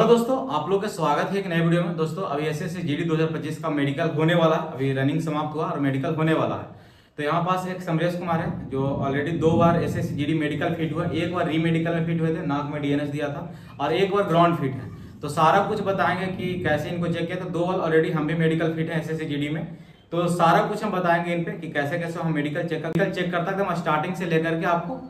तो दोस्तों आप लोग का स्वागत है एक नए वीडियो में। दोस्तों अभी एसएससी जीडी 2025 का मेडिकल होने वाला है, अभी रनिंग समाप्त हुआ और मेडिकल होने वाला है। तो यहाँ पास एक समरेश कुमार है जो ऑलरेडी 2 बार एसएससी जीडी मेडिकल फिट हुआ, एक बार री मेडिकल में फिट हुए थे, नाक में डीएनएस दिया था और एक बार ग्राउंड फिट है। तो सारा कुछ बताएंगे कि कैसे इनको चेक किया था। 2 बार ऑलरेडी हम भी मेडिकल फिट है एसएससी जीडी में, तो सारा कुछ हम बताएंगे इन पे कि कैसे कैसे हम मेडिकल चेक करता एकदम स्टार्टिंग से लेकर के आपको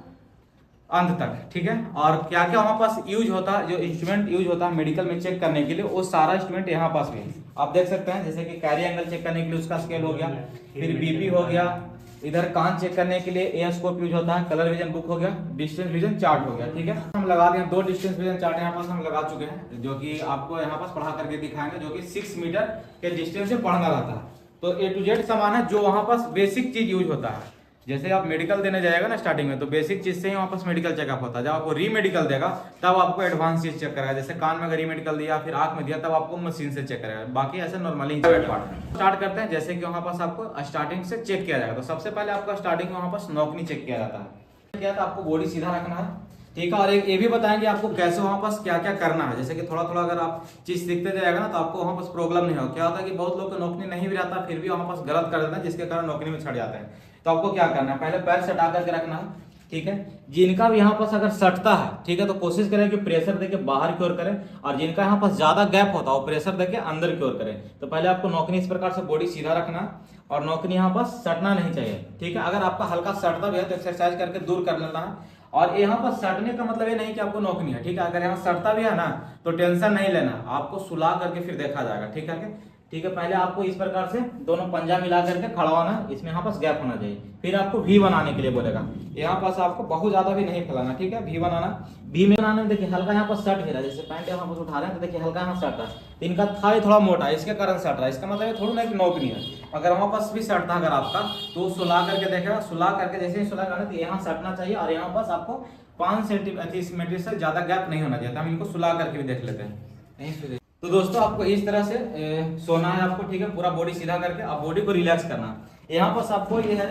अंत तक, ठीक है। और क्या क्या वहाँ पास यूज होता है, जो इंस्ट्रूमेंट यूज होता है मेडिकल में चेक करने के लिए, वो सारा इंस्ट्रूमेंट यहाँ पास भी आप देख सकते हैं। जैसे कि कैरी एंगल चेक करने के लिए उसका स्केल हो गया, फिर बीपी हो गया, इधर कान चेक करने के लिए एयर स्कोप यूज होता है, कलर विजन बुक हो गया, डिस्टेंस विजन चार्ट हो गया, ठीक है। हम लगा दिए 2 डिस्टेंस विजन चार्ट यहाँ पास हम लगा चुके हैं, जो कि आपको यहाँ पास पढ़ा करके दिखाएंगे, जो कि 6 मीटर के डिस्टेंस से पढ़ना रहता है। तो A to Z सामान है जो वहाँ पास बेसिक चीज यूज होता है। जैसे आप मेडिकल देने जाएगा ना स्टार्टिंग में, तो बेसिक चीज से ही वहाँ पास मेडिकल चेकअप होता है। जब आपको री मेडिकल देगा तब आपको एडवांस चीज चेक करेगा, जैसे कान में अगर री मेडिकल दिया फिर आंख में दिया तब आपको मशीन से चेक करेगा, बाकी ऐसे नॉर्मली स्टार्ट करते हैं। जैसे कि वहाँ पास आपको स्टार्टिंग से चेक किया जाएगा। तो सबसे पहले आपका स्टार्टिंग में वहाँ पास नौकनी चेक किया जाता है। क्या था, आपको बॉडी सीधा रखना है, ठीक है। और ये भी बताएंगे आपको कैसे वहाँ पास क्या क्या करना है। जैसे कि थोड़ा थोड़ा अगर आप चीज सीखते जाएगा ना तो आपको वहाँ पास प्रॉब्लम नहीं हो। क्या होता है कि बहुत लोग को नौकरी नहीं भी रहता फिर भी वहाँ पास गलत कर देता है, जिसके कारण नौकरी में छड़ जाते हैं। तो आपको क्या करना है, पहले पैर सटा करके रखना है, ठीक है। जिनका भी यहाँ पास अगर सटता है, ठीक है, तो कोशिश करें कि प्रेशर देके बाहर की ओर करें, और जिनका यहाँ पास ज्यादा गैप होता है वो प्रेशर देके अंदर की ओर करें। तो पहले आपको नौकनी इस प्रकार से बॉडी सीधा रखना और नौकनी यहाँ पास सटना नहीं चाहिए, ठीक है। अगर आपका हल्का सटता भी है तो एक्सरसाइज करके दूर कर लेना है। और यहाँ पर सटने का मतलब ये नहीं कि आपको नौकनी है, ठीक है। अगर यहाँ सटता भी है ना तो टेंशन नहीं लेना, आपको सुला करके फिर देखा जाएगा, ठीक है। ठीक है, पहले आपको इस प्रकार से दोनों पंजा मिला करके खड़ा होना, इसमें यहाँ पास गैप होना चाहिए। फिर आपको वी बनाने के लिए बोलेगा, यहाँ पास आपको बहुत ज्यादा भी नहीं फैलाना, ठीक है। वी बनाना, वी में बनाने में देखिए हल्का यहाँ पर सट भी रहा है, जैसे पैंट यहाँ पर उठा रहे हैं तो देखिए हल्का यहाँ सट रहा है, तो इनका थाई थोड़ा मोटा है, इसके कारण सट रहा है। इसका मतलब थोड़ा ना कि नौकरी है। अगर वहाँ पास भी सटता अगर आपका तो सुला करके देखेगा, सुला करके जैसे ही सुला करना तो यहाँ सटना चाहिए और यहाँ पास आपको 5 सेंटीमीटर से ज्यादा गैप नहीं होना चाहिए। हम इनको सुला करके भी देख लेते हैं। तो दोस्तों आपको इस तरह से सोना है आपको, ठीक है, पूरा बॉडी सीधा करके आप बॉडी को रिलैक्स करना। यहाँ पास आपको ये है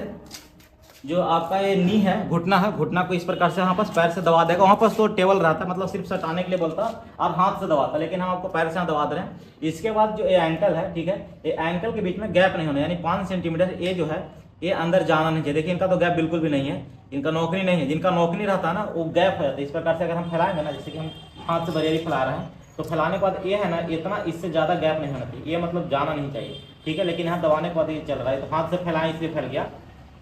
जो आपका ये नी है, घुटना है, घुटना को इस प्रकार से यहाँ पास पैर से दबा देगा। वहाँ पास तो टेबल रहता है, मतलब सिर्फ सटाने के लिए बोलता और हाथ से दबाता, लेकिन हम आपको पैर से दबा दे रहे हैं। इसके बाद जो ये एंकल है, ठीक है, ये एंकल के बीच में गैप नहीं होना, यानी 5 सेंटीमीटर ये जो है ये अंदर जाना नहीं चाहिए। देखिए इनका तो गैप बिल्कुल भी नहीं है, इनका नौकनी नहीं है। जिनका नौकनी रहता है ना वो गैप हो जाता है। इस प्रकार से अगर हम फैलाएंगे ना, जैसे कि हम हाथ से बरेली फैला रहे हैं, तो फैलाने के बाद ये है ना इतना, इससे ज्यादा गैप नहीं होना चाहिए, ये मतलब जाना नहीं चाहिए, ठीक है। लेकिन यहाँ दबाने के बाद ये चल रहा है, तो हाथ से फैलाएं इसलिए फैल गया,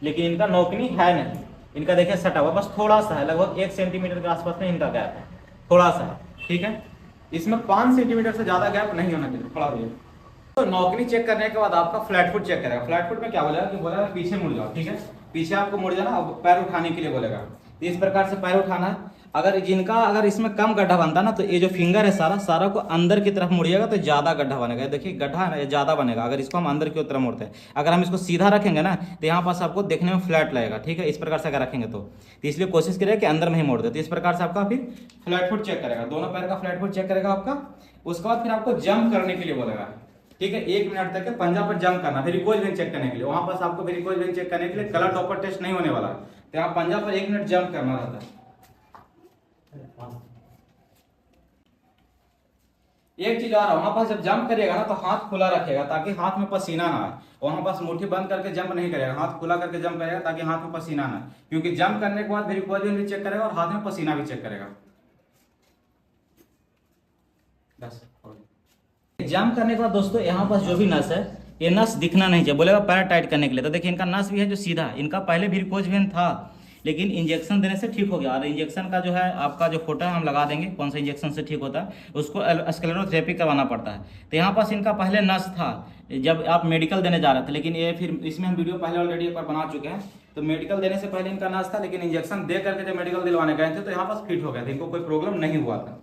लेकिन इनका नौकनी है नहीं। इनका देखिए सटा हुआ बस थोड़ा सा है, लगभग 1 सेंटीमीटर के आसपास में इनका गैप है, थोड़ा सा है, ठीक है। इसमें 5 सेंटीमीटर से ज्यादा गैप नहीं होना चाहिए, थोड़ा भी। तो नौकनी चेक करने के बाद आपका फ्लैट फुट चेक करेगा। फ्लैट फुट में क्या बोलेगा कि बोलेगा पीछे मुड़ जाओ, ठीक है, पीछे आपको मुड़ जाना, अब पैर उठाने के लिए बोलेगा। तो इस प्रकार से पैर उठाना है। अगर इसमें कम गड्ढा बनता ना तो ये जो फिंगर है सारा को अंदर की तरफ मुड़िएगा तो ज्यादा गड्ढा बनेगा। देखिए गड्ढा है ना, ये ज्यादा बनेगा अगर इसको हम अंदर की तरफ मोड़ते हैं। अगर हम इसको सीधा रखेंगे ना तो यहाँ पास आपको देखने में फ्लैट लगेगा, ठीक है। इस प्रकार से अगर रखेंगे तो इसलिए कोशिश करिए कि अंदर में ही मोड़ दे। तो इस प्रकार से आपका फिर फ्लैट फुट चेक करेगा, दोनों पैर का फ्लैट फुट चेक करेगा आपका। उसके बाद फिर आपको जंप करने के लिए बोलेगा, ठीक है। 1 मिनट तक पंजा पर जंप करना, वेरिकोज वेन चेक करने के लिए। वहां पास आपको वेरिकोज वेन चेक करने के लिए कलर टॉपर टेस्ट नहीं होने वाला, तो यहाँ पंजा पर 1 मिनट जंप करना रहता है। एक चीज और, वहां पास जब जंप करिएगा ना तो हाथ खुला रखेगा ताकि हाथ में पसीना ना आए। वहां पास मुट्ठी बंद करके जंप नहीं करेगा, हाथ खुला करके जंप करेगा ताकि हाथ में पसीना ना आए, क्योंकि जंप करने के बाद वेरिकोज वेन भी चेक करेगा और हाथ में पसीना भी चेक करेगा। बस जंप करने के बाद दोस्तों यहाँ पास जो भी नस है ये नस दिखना नहीं चाहिए, बोलेगा पैर टाइट करने के लिए। तो देखिए इनका नस भी है जो सीधा, इनका पहले वेरिकोज वेन था लेकिन इंजेक्शन देने से ठीक हो गया। और इंजेक्शन का जो है आपका जो फोटो है हम लगा देंगे, कौन सा इंजेक्शन से ठीक होता है, उसको स्क्लेरोथेरेपी करवाना पड़ता है। तो यहाँ पास इनका पहले नस था जब आप मेडिकल देने जा रहे थे, लेकिन ये फिर इसमें हम वीडियो पहले ऑलरेडी एक बार बना चुके हैं। तो मेडिकल देने से पहले इनका नस था, लेकिन इंजेक्शन दे करके जब मेडिकल दिलवाने गए थे तो यहाँ पास फिट हो गया था, इनको कोई प्रॉब्लम नहीं हुआ था।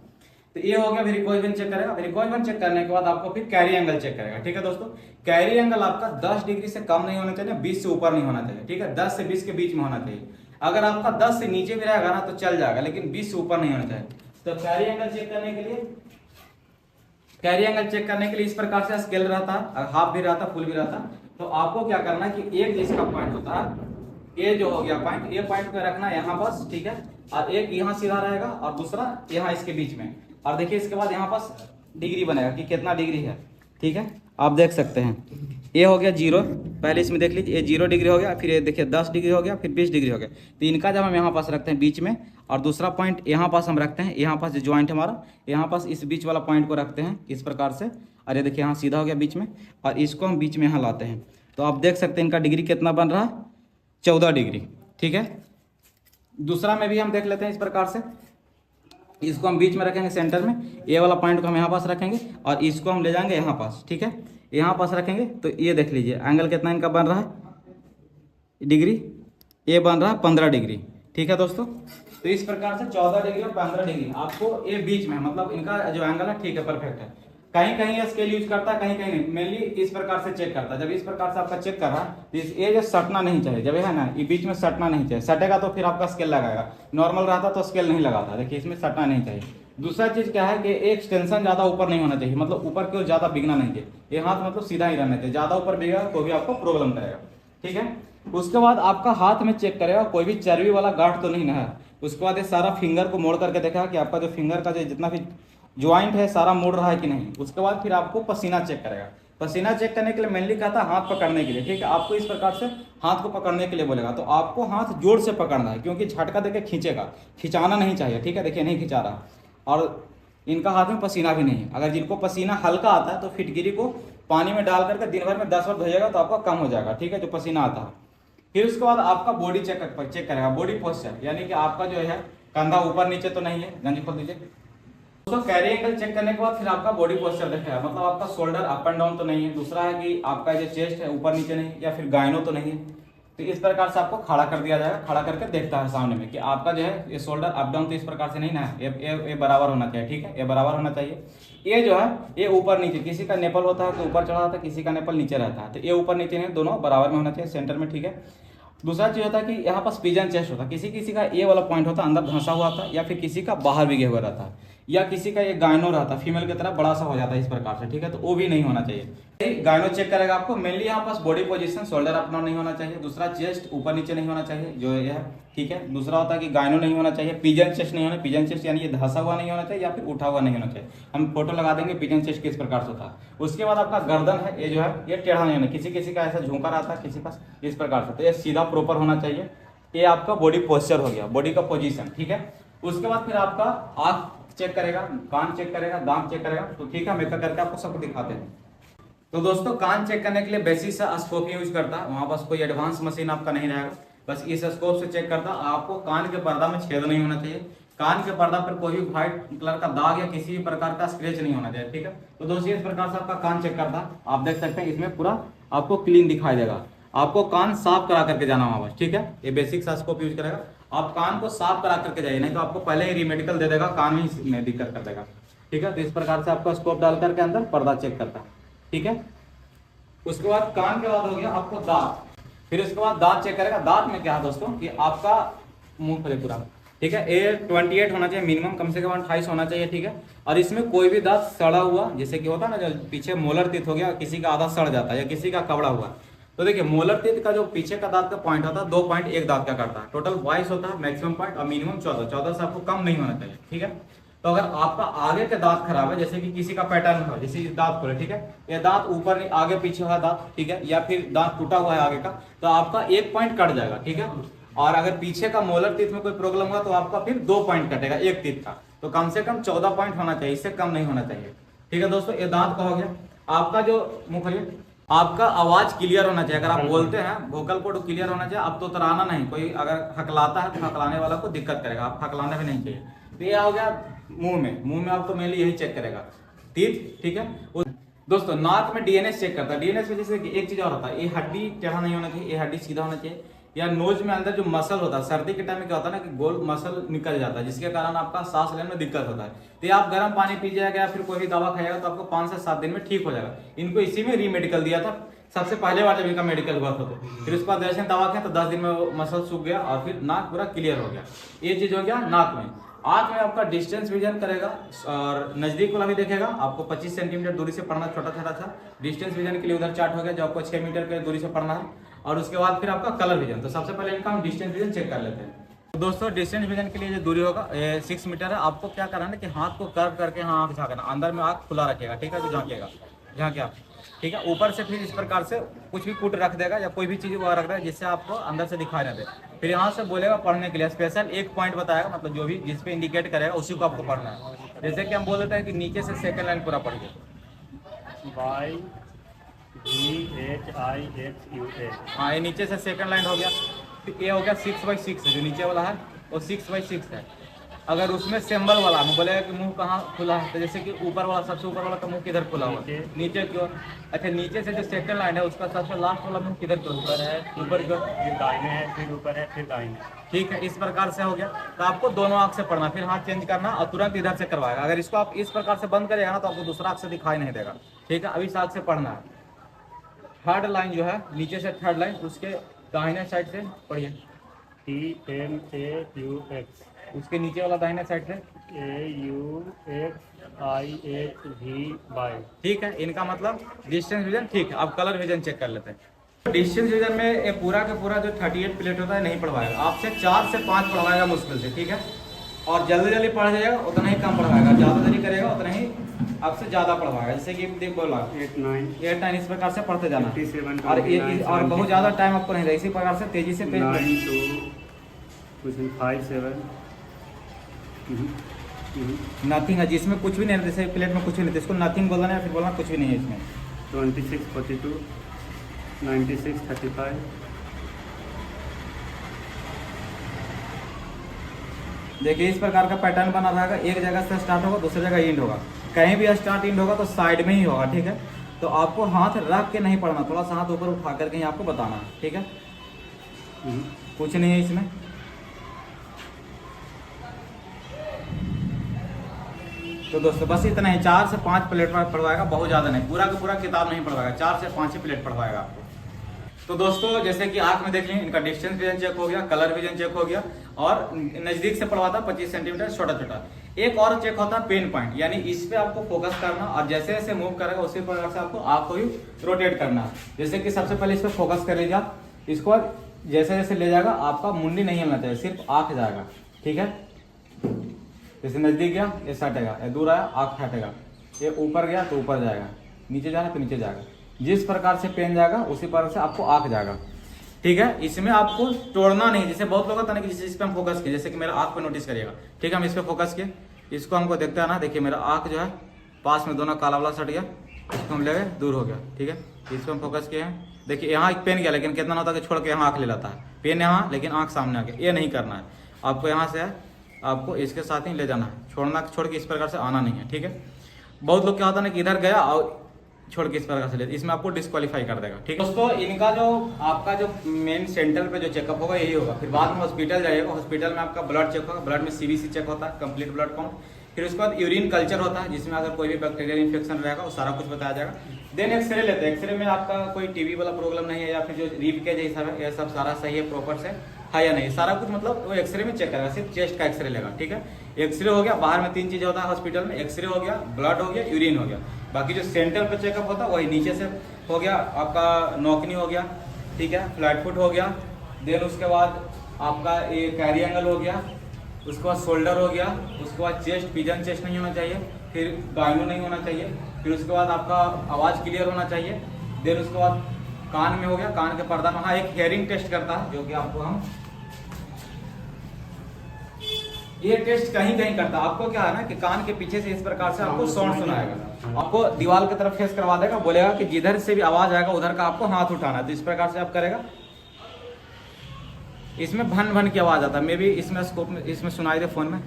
तो ये हो गया वेरिकोज वेन चेक करेगा। वेरिकोज वेन चेक करने के बाद आपको फिर कैरी एंगल चेक करेगा, ठीक है दोस्तों। कैरी एंगल आपका 10 डिग्री से कम नहीं होना चाहिए, 20 से ऊपर नहीं होना चाहिए, ठीक है। 10 से 20 के बीच में होना चाहिए। अगर आपका 10 से नीचे भी रहेगा ना तो चल जाएगा, लेकिन 20 से ऊपर नहीं होना चाहिए। तो कैरी एंगल चेक करने के लिए इस प्रकार से स्केल रहता है, हाफ भी रहता, फुल भी रहता। तो आपको क्या करना है कि एक इसका पॉइंट होता है, ये जो हो गया पॉइंट, ये पॉइंट पे रखना है यहाँ बस, ठीक है। और एक यहाँ सीधा रहेगा और दूसरा यहाँ इसके बीच में। और देखिए इसके बाद यहाँ पास डिग्री बनेगा कि कितना डिग्री है, ठीक है। आप देख सकते हैं ये हो गया 0, पहले इसमें देख लीजिए ये 0 डिग्री हो गया, फिर ये देखिए 10 डिग्री हो गया, फिर 20 डिग्री हो गया। तो इनका जब हम यहाँ पास रखते हैं बीच में, और दूसरा पॉइंट यहाँ पास हम रखते हैं, यहाँ पास जो ज्वाइंट हमारा यहाँ पास इस बीच वाला पॉइंट को रखते हैं इस प्रकार से, और ये देखिए यहाँ सीधा हो गया बीच में, और इसको हम बीच में यहाँ लाते हैं। तो आप देख सकते हैं इनका डिग्री कितना बन रहा है, 14 डिग्री, ठीक है। दूसरा में भी हम देख लेते हैं इस प्रकार से, इसको हम बीच में रखेंगे सेंटर में, ये वाला पॉइंट को हम यहाँ पास रखेंगे और इसको हम ले जाएंगे यहाँ पास, ठीक है। यहाँ पास रखेंगे तो ये देख लीजिए एंगल कितना इनका बन रहा है डिग्री, ये बन रहा है 15 डिग्री, ठीक है दोस्तों। तो इस प्रकार से 14 डिग्री और 15 डिग्री आपको ये बीच में, मतलब इनका जो एंगल है ठीक है, परफेक्ट है। कहीं कहीं ये स्केल यूज करता है, कहीं कहीं नहीं, मेनली इस प्रकार से चेक करता है। जब इस प्रकार से आपका चेक कर रहा है, ये जो सटना नहीं चाहिए, जब है ना ये बीच में सटना नहीं चाहिए, सटेगा तो फिर आपका स्केल लगाएगा, नॉर्मल रहता तो स्केल नहीं लगाता। देखिए इसमें सटना नहीं चाहिए। दूसरा चीज क्या है कि एक एक्सटेंशन ज्यादा ऊपर नहीं होना चाहिए, मतलब ऊपर की ओर ज्यादा बिगना नहीं चाहिए, ये हाथ मतलब सीधा ही रहना चाहिए, ज्यादा ऊपर बिगेगा तो भी आपको प्रॉब्लम करेगा, ठीक है। उसके बाद आपका हाथ में चेक करेगा कोई भी चर्बी वाला गांठ तो नहीं ना है। उसके बाद ये सारा फिंगर को मोड़ करके देखा कि आपका जो फिंगर का जो जितना भी ज्वाइंट है सारा मुड़ रहा है कि नहीं। उसके बाद फिर आपको पसीना चेक करेगा। पसीना चेक करने के लिए मेनली कहता है हाथ पकड़ने के लिए, ठीक है। आपको इस प्रकार से हाथ को पकड़ने के लिए बोलेगा, तो आपको हाथ जोर से पकड़ना है, क्योंकि झटका देके खींचेगा, खिंचाना नहीं चाहिए, ठीक है। देखिए नहीं खिंचा रहा, और इनका हाथ में पसीना भी नहीं है। अगर जिनको पसीना हल्का आता है तो फिटकिरी को पानी में डाल करके दिन भर में 10 बार धोइएगा तो आपका कम हो जाएगा, ठीक है, जो पसीना आता है। फिर उसके बाद आपका बॉडी चेक करेगा, बॉडी पोस्चर, यानी कि आपका जो है कंधा ऊपर नीचे तो नहीं है, गंजी खोल दीजिए दोस्तों। कैरी एंगल चेक करने के बाद फिर आपका बॉडी पोस्चर देखेगा, मतलब आपका शोल्डर अप एंड डाउन तो नहीं है। दूसरा है कि आपका जो चेस्ट है ऊपर नीचे नहीं, या फिर गायनो तो नहीं है। तो इस प्रकार से आपको खड़ा कर दिया जाएगा, खड़ा करके देखता है सामने में कि आपका जो है ये शोल्डर अप डाउन तो इस प्रकार से नहीं ना है, ये बराबर होना चाहिए, ठीक है, ये बराबर होना चाहिए। ये जो है ये ऊपर नीचे, किसी का नेपल होता है तो ऊपर चढ़ा रहता है, किसी का नेपल नीचे रहता है, तो ये ऊपर नीचे नहीं, दोनों बराबर में होना चाहिए, सेंटर में, ठीक है। दूसरा चीज होता है कि यहाँ पास पिजन चेस्ट होता है, किसी किसी का ये वाला पॉइंट होता है अंदर धंसा हुआ था, या फिर किसी का बाहर भी गया हुआ रहता है, या किसी का ये गायनो रहता है फीमेल की तरह बड़ा सा हो जाता है इस प्रकार से, ठीक है, तो वो भी नहीं होना चाहिए। गायनो चेक करेगा आपको मेनली यहाँ पास body position, shoulder up down नहीं होना चाहिए। दूसरा चेस्ट ऊपर नीचे नहीं होना चाहिए, जो ये है, ठीक है। दूसरा होता है कि गायनो नहीं होना चाहिए, पिजन चेस्ट नहीं होना, पिजन चेस्ट यानी ये धंसा हुआ नहीं होना चाहिए या फिर उठा हुआ नहीं होना चाहिए। हम फोटो लगा देंगे पिजन चेस्ट किस प्रकार से होता है। उसके बाद आपका गर्दन है, ये जो है ये टेढ़ा नहीं होना, किसी किसी का ऐसा झुका रहता है, किसी का इस प्रकार से, तो ये सीधा प्रॉपर होना चाहिए। ये आपका बॉडी पोस्चर हो गया, बॉडी का पोजीशन, ठीक है। उसके बाद फिर आपका आंख चेक करेगा, कान चेक करेगा, दांत चेक करेगा, तो ठीक है, हम एक करके आपको सबको दिखाते हैं। तो दोस्तों कान चेक करने के लिए बेसिक सा स्कोप यूज करता है, वहां पास कोई एडवांस मशीन आपका नहीं रहेगा, बस इस स्कोप से चेक करता। आपको कान के पर्दा में छेद नहीं होना चाहिए, कान के पर्दा पर कोई भी व्हाइट कलर का दाग या किसी भी प्रकार का स्क्रैच नहीं होना चाहिए, ठीक है। तो दोस्तों इस प्रकार से आपका कान चेक करता है, आप देख सकते हैं इसमें पूरा आपको क्लीन दिखाई देगा। आपको कान साफ करा करके जाना वहां पर, ठीक है, ये बेसिक सा स्कोप यूज करेगा। आप कान को साफ करा करके जाइए, नहीं तो आपको पहले ही रीमेडिकल दे देगा, कान ही में दिक्कत कर देगा, ठीक है। तो इस प्रकार से आपका स्कोप डाल करके अंदर पर्दा चेक करता है, ठीक है। उसके बाद कान के बाद हो गया आपको दांत, फिर उसके बाद दांत चेक करेगा। दांत में क्या है दोस्तों कि आपका मुंह खुले पूरा, ठीक है, ये 28 होना चाहिए मिनिमम, कम से कम 28 होना चाहिए, ठीक है। और इसमें कोई भी दांत सड़ा हुआ, जैसे कि होता है ना जो पीछे मोलर टीथ हो गया, किसी का आधा सड़ जाता है या किसी का कबड़ा हुआ, तो देखिए मोलर टीथ का जो पीछे का दांत का पॉइंट होता है 2 पॉइंट एक दांत का करता है, टोटल 22 होता है मैक्सिमम पॉइंट, और मिनिमम 14 से आपको कम नहीं होना चाहिए, ठीक है। तो अगर आपका आगे का दांत खराब है, जैसे कि किसी का पैटर्न हो, जैसे दांत खोले, ठीक है, ये दांत ऊपर आगे पीछे हुआ दांत, ठीक है, या फिर दांत टूटा हुआ है आगे का, तो आपका 1 पॉइंट कट जाएगा, ठीक है। और अगर पीछे का मोलर टीथ में कोई प्रॉब्लम हुआ तो आपका फिर 2 पॉइंट कटेगा एक टीथ का, तो कम से कम 14 पॉइंट होना चाहिए, इससे कम नहीं होना चाहिए, ठीक है दोस्तों। ये दांत का हो गया। आपका जो मुंह खोलिए, आपका आवाज क्लियर होना चाहिए, अगर आप बोलते हैं वोकल कोड क्लियर होना चाहिए, अब तो तराना नहीं, कोई अगर हकलाता है तो हकलाने वाला को दिक्कत करेगा, आप हकलाना भी नहीं चाहिए। तो ये हो गया मुंह में आपको मेनली यही चेक करेगा, टीथ, ठीक है। दोस्तों नाक में डीएनएस चेक करता है, डीएनएस में जैसे एक चीज और होता है, ये हड्डी टेढ़ा नहीं होना चाहिए, ये हड्डी सीधा होना चाहिए, या नोज में अंदर जो मसल होता है, सर्दी के टाइम में क्या होता है ना कि गोल मसल निकल जाता है, जिसके कारण आपका सांस लेने में दिक्कत होता है। तो ये आप गर्म पानी पी जाएगा या फिर कोई भी दवा खाएगा तो आपको 5 से 7 दिन में ठीक हो जाएगा। इनको इसी में रीमेडिकल दिया था सबसे पहले बार जब इनका मेडिकल हुआ था, तो फिर उसके बाद जैसे दवा खाया तो 10 दिन में वो मसल सूख गया और फिर नाक पूरा क्लियर हो गया। ये चीज हो गया नाक में। आंख में आपका डिस्टेंस विजन करेगा और नजदीक वाला भी देखेगा, आपको 25 सेंटीमीटर दूरी से पढ़ना, छोटा छोटा सा डिस्टेंस विजन के लिए उधर चार्ट हो गया जो आपको 6 मीटर के दूरी से पढ़ना है। और उसके बाद फिर आपका कलर विजन। तो सबसे पहले इनका हम डिस्टेंस विजन चेक कर लेते हैं। तो दोस्तों डिस्टेंस विजन के लिए जो दूरी होगा ये 6 मीटर है। आपको क्या करना है कि हाथ को कर्व करके यहाँ आँख झाँकना, अंदर में आँख खुला रखेगा, ठीक है, तो झाँकेगा, झाँके आप, ठीक है। ऊपर से फिर इस प्रकार से कुछ भी कुट रख देगा या कोई भी चीज़ वो रख देगा जिससे आपको अंदर से दिखाई ना दे। फिर यहाँ से बोलेगा पढ़ने के लिए, स्पेशल एक पॉइंट बताएगा, मतलब जो भी जिस पे इंडिकेट करेगा उसी को आपको पढ़ना है। जैसे कि हम बोल देते हैं कि नीचे से सेकंड लाइन पूरा पढ़िए, YVHIXUA। हाँ ये नीचे से सेकंड लाइन हो गया। फिर ये हो गया 6/6 है, जो नीचे वाला है वो 6/6 है। अगर उसमें सिंबल वाला हम बोलेगा कि मुंह कहाँ खुला है, तो जैसे कि ऊपर वाला, सबसे ऊपर वाला का मुंह किधर खुला हुआ है, नीचे की ओर। अच्छा नीचे से जो सेकंड लाइन है उसका सबसे लास्ट वाला मुंह किधर की ओर, ऊपर है, ऊपर की ओर, फिर दाहिने है, फिर ऊपर है, फिर दाहिने। ठीक है। इस प्रकार से हो गया। तो आपको दोनों आँख से पढ़ना, फिर हाथ चेंज करना और तुरंत इधर से करवाएगा। अगर इसको आप इस प्रकार से बंद करेगा ना तो आपको दूसरा आँख से दिखाई नहीं देगा, ठीक है। अभी इस आँख से पढ़ना है। थर्ड लाइन जो है नीचे से थर्ड लाइन, उसके दाहिने साइड से पढ़िए, TMAUX। उसके नीचे वाला दाहिने साइड से, AUXIHVY। ठीक है। इनका मतलब डिस्टेंस विजन, ठीक है। अब कलर विजन चेक कर लेते हैं। डिस्टेंस विजन में ये पूरा का पूरा जो 38 प्लेट होता है नहीं पढ़वाएगा, आपसे 4 से 5 पढ़वाएगा मुश्किल से, ठीक है। और जल्दी जल्दी पढ़ जाएगा उतना ही कम पढ़वाएगा, ज़्यादा देरी करेगा उतना ही आपसे ज़्यादा पढ़वाएगा। जैसे कि देख बोला 8 9 इस प्रकार से पढ़ते जाना, 57 और और बहुत ज़्यादा टाइम आपको नहीं देगा, इसी प्रकार से तेजी से 9 2 कुछ 5 7 नथिंग है जिसमें कुछ भी नहीं है, जैसे प्लेट में कुछ भी नहीं है, इसको नथिंग बोलना है, फिर बोलना कुछ भी नहीं है इसमें। 26 42 96 35। देखिए इस प्रकार का पैटर्न बना रहेगा, एक जगह से स्टार्ट होगा दूसरी जगह एंड होगा, कहीं भी स्टार्ट एंड होगा तो साइड में ही होगा, ठीक है। तो आपको हाथ रख के नहीं पढ़ना, थोड़ा सा हाथ ऊपर उठा करके ही आपको बताना है, ठीक है। कुछ नहीं है इसमें। तो दोस्तों बस इतना ही, 4 से 5 प्लेट पढ़वाएगा, बहुत ज़्यादा नहीं, पूरा का पूरा किताब नहीं पढ़वाएगा, 4 से 5 ही प्लेट पढ़वाएगा आपको। तो दोस्तों जैसे कि आँख में देख लें, इनका डिस्टेंस विजन चेक हो गया, कलर विजन चेक हो गया, और नज़दीक से पढ़वाता 25 सेंटीमीटर छोटा छोटा। एक और चेक होता है पेन पॉइंट, यानी इस पे आपको फोकस करना, और जैसे जैसे मूव करेगा उसी प्रकार से आपको आँख को भी रोटेट करना है। जैसे कि सबसे पहले इस पर फोकस कर लीजिए, इसको जैसे जैसे ले जाएगा आपका मुंडी नहीं हिलना चाहिए, सिर्फ आँख जाएगा, ठीक है। जैसे नजदीक गया ये सटेगा, ये दूर आया आँख हटेगा, ये ऊपर गया तो ऊपर जाएगा, नीचे जाना तो नीचे जाएगा। जिस प्रकार से पेन जाएगा उसी प्रकार से आपको आँख जाएगा, ठीक है। इसमें आपको तोड़ना नहीं, जैसे बहुत लोग होता है ना कि जिस पे हम फोकस किए, जैसे कि मेरा आँख पे नोटिस करिएगा, ठीक है। हम इस पे फोकस किए, इसको हमको देखते हैं ना, देखिए मेरा आँख जो है पास में दोनों काला वाला सट गया, इसको हम ले गए दूर हो गया, ठीक है। इस पर हम फोकस किए हैं, देखिए यहाँ एक पेन गया, लेकिन कितना होता है कि छोड़ के यहाँ आँख ले लेता है, पेन यहाँ लेकिन आँख सामने आ गया, ये नहीं करना है आपको। यहाँ से है आपको इसके साथ ही ले जाना है, छोड़ के इस प्रकार से आना नहीं है, ठीक है। बहुत लोग क्या होता है ना कि इधर गया और छोड़ के इस प्रकार से ले, इसमें आपको डिस्क्वालीफाई कर देगा, ठीक है। दोस्तों इनका जो आपका जो मेन सेंटर पे जो चेकअप होगा यही होगा। फिर बाद में हॉस्पिटल जाइएगा, हॉस्पिटल में आपका ब्लड चेक होगा, ब्लड में CBC चेक होता है, कंप्लीट ब्लड काउंट। फिर उसके बाद यूरिन कल्चर होता है, जिसमें अगर कोई भी बैक्टीरियल इन्फेक्शन रहेगा वो सारा कुछ बताया जाएगा। देन एक्सरे लेते हैं, एक्सरे में आपका कोई TB वाला प्रॉब्लम नहीं है, या फिर जो रिब के जैसा है ये सब सारा सही है, प्रॉपर से है या नहीं, सारा कुछ मतलब वो एक्सरे में चेक करेगा, सिर्फ चेस्ट का एक्सरे लेगा, ठीक है। एक्सरे हो गया, बाहर में 3 चीज़ होता है हॉस्पिटल में, एक्सरे हो गया, ब्लड हो गया, यूरिन हो गया। बाकी जो सेंटर पे चेकअप होता है वही नीचे से हो गया, आपका नौकनी हो गया, ठीक है, फ्लैट फुट हो गया। देन उसके बाद आपका ये कैरी एंगल हो गया, उसके बाद शोल्डर हो गया, उसके बाद चेस्ट, पिजन चेस्ट नहीं होना चाहिए, फिर गाइनो नहीं होना चाहिए, फिर उसके बाद आपका आवाज़ क्लियर होना चाहिए। देन उसके बाद कान में हो गया, कान के पर्दा में, हाँ एक हेयरिंग टेस्ट करता है जो कि आपको हम ये टेस्ट कहीं कहीं करता है। आपको क्या है ना कि कान के पीछे से इस प्रकार से आपको साउंड सुनाएगा, आपको दीवार की तरफ फेस करवा देगा, बोलेगा कि जिधर से भी आवाज आएगा उधर का आपको हाथ उठाना है, तो इस प्रकार से आप करेगा। इसमें भन भन की आवाज आता है, मे भी इसमें स्कोप में इसमें सुनाई दे फोन में,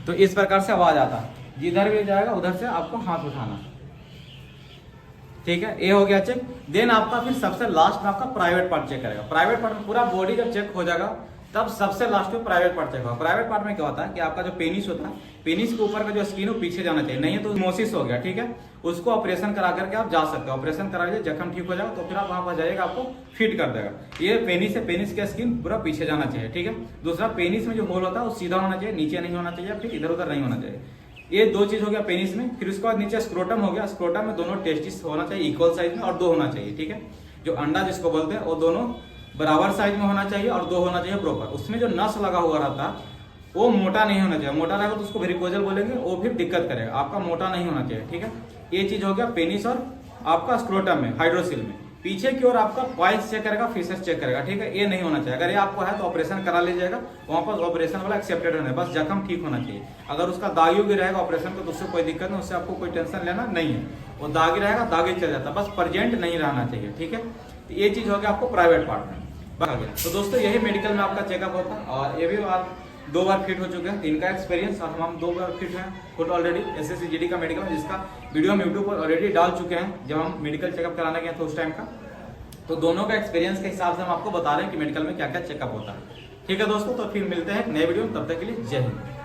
तो इस प्रकार से आवाज आता है, जिधर भी जाएगा उधर से आपको हाथ उठाना, ठीक है। ये हो गया चेक। देन आपका फिर सबसे लास्ट में आपका प्राइवेट पार्ट चेक करेगा। प्राइवेट पार्ट में पूरा बॉडी जब चेक हो जाएगा तब सबसे लास्ट में प्राइवेट पार्ट चेक होगा। प्राइवेट पार्ट में क्या होता है कि आपका जो पेनिस होता है, पेनिस के ऊपर का जो स्किन वो पीछे जाना चाहिए, नहीं है तो मोसिस हो गया, ठीक है। उसको ऑपरेशन करा करके आप जा सकते हो, ऑपरेशन करा लीजिए, जख्म ठीक हो जाएगा तो फिर आप वहां पर जाइएगा, आपको फिट कर देगा। ये पेनिस है, पेनिस का स्किन पूरा पीछे जाना चाहिए, ठीक है। दूसरा पेनिस में जो होल होता है वो सीधा होना चाहिए, नीचे नहीं होना चाहिए, फिर इधर उधर नहीं होना चाहिए। ये 2 चीज हो गया पेनिस में। फिर उसके बाद नीचे स्क्रोटम हो गया, स्क्रोटम में दोनों टेस्टिस होना चाहिए इक्वल साइज में और 2 होना चाहिए, ठीक है। जो अंडा जिसको बोलते हैं वो दोनों बराबर साइज में होना चाहिए और 2 होना चाहिए प्रॉपर। उसमें जो नस लगा हुआ रहता वो मोटा नहीं होना चाहिए, मोटा रहेगा तो उसको वेरिकोजल बोलेंगे, वो फिर दिक्कत करेगा, आपका मोटा नहीं होना चाहिए, ठीक है। ये चीज हो गया पेनिस और आपका स्क्रोटम में, हाइड्रोसिल में। पीछे की ओर आपका पाइल्स चेक करेगा, फिशर्स चेक करेगा, ठीक है। ये नहीं होना चाहिए, अगर ये आपको है तो ऑपरेशन करा लीजिएगा, वहां पर ऑपरेशन वाला एक्सेप्टेड होना है, बस जख्म ठीक होना चाहिए। अगर उसका दागी भी रहेगा ऑपरेशन को तो उससे कोई दिक्कत नहीं, उससे आपको कोई टेंशन लेना नहीं है। वो दागी रहेगा, दागी चल जाता है, बस प्रेजेंट नहीं रहना चाहिए, ठीक है। तो ये चीज हो गया आपको प्राइवेट पार्ट में। तो दोस्तों यही मेडिकल में आपका चेकअप होता है, और ये भी बात 2 बार फिट हो चुके हैं, इनका एक्सपीरियंस, और हम 2 बार फिट हैं खुद ऑलरेडी एसएससी जीडी का मेडिकल, जिसका वीडियो हम यूट्यूब पर ऑलरेडी डाल चुके हैं जब हम मेडिकल चेकअप कराने गए थे उस टाइम का। तो दोनों का एक्सपीरियंस के हिसाब से हम आपको बता रहे हैं कि मेडिकल में क्या क्या चेकअप होता है, ठीक है दोस्तों। तो फिर मिलते हैं नए वीडियो में, तब तक के लिए जय हिंद।